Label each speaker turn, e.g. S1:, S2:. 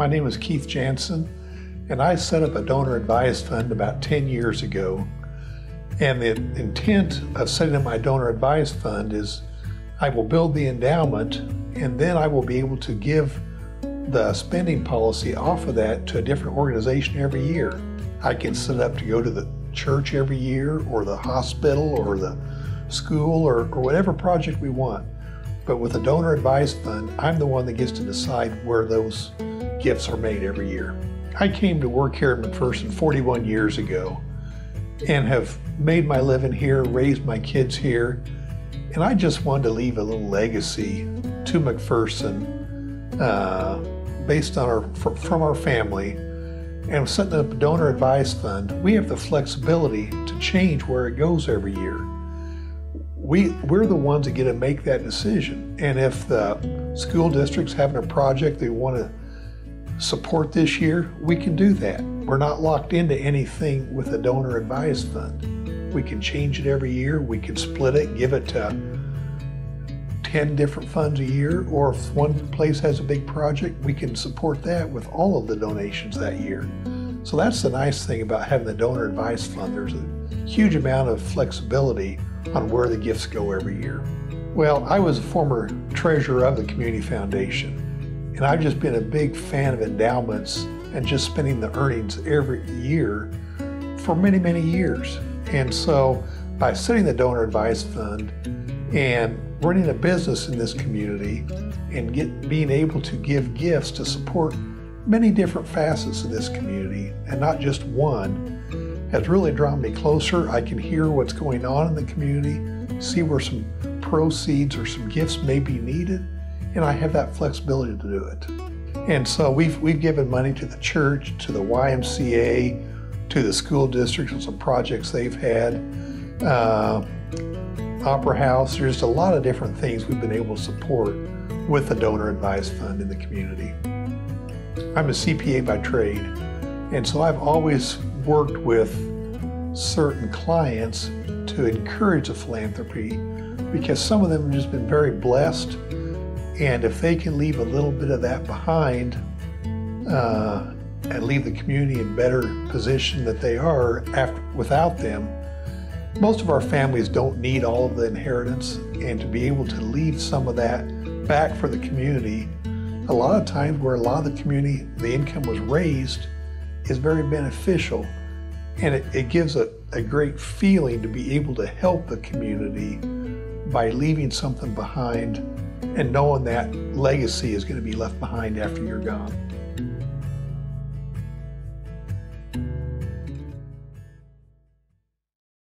S1: My name is Keith Janzen, and I set up a donor advised fund about 10 years ago. And the intent of setting up my donor advised fund is I will build the endowment, and then I will be able to give the spending policy off of that to a different organization every year. I can set up to go to the church every year, or the hospital, or the school, or whatever project we want. But with a donor advised fund, I'm the one that gets to decide where those gifts are made every year. I came to work here in McPherson 41 years ago and have made my living here, raised my kids here, and I just wanted to leave a little legacy to McPherson based on from our family. And setting up a donor advised fund, we have the flexibility to change where it goes every year. We're the ones that get to make that decision. And if the school district's having a project they want to support this year, we can do that. We're not locked into anything with a donor advised fund. We can change it every year. We can split it, give it to 10 different funds a year, or if one place has a big project, we can support that with all of the donations that year. So that's the nice thing about having the donor advised fund. There's a huge amount of flexibility on where the gifts go every year. Well, I was a former treasurer of the Community Foundation, and I've just been a big fan of endowments and just spending the earnings every year for many, many years. And so by setting the donor advised fund and running a business in this community and being able to give gifts to support many different facets of this community and not just one, has really drawn me closer. I can hear what's going on in the community, see where some proceeds or some gifts may be needed, and I have that flexibility to do it. And so we've given money to the church, to the YMCA, to the school district on some projects they've had, Opera House. There's a lot of different things we've been able to support with the donor advised fund in the community. I'm a CPA by trade, and so I've always worked with certain clients to encourage the philanthropy, because some of them have just been very blessed, and if they can leave a little bit of that behind and leave the community in better position that they are without them. Most of our families don't need all of the inheritance, and to be able to leave some of that back for the community, a lot of times where a lot of the community, the income was raised, is very beneficial. And it gives a great feeling to be able to help the community by leaving something behind and knowing that legacy is going to be left behind after you're gone.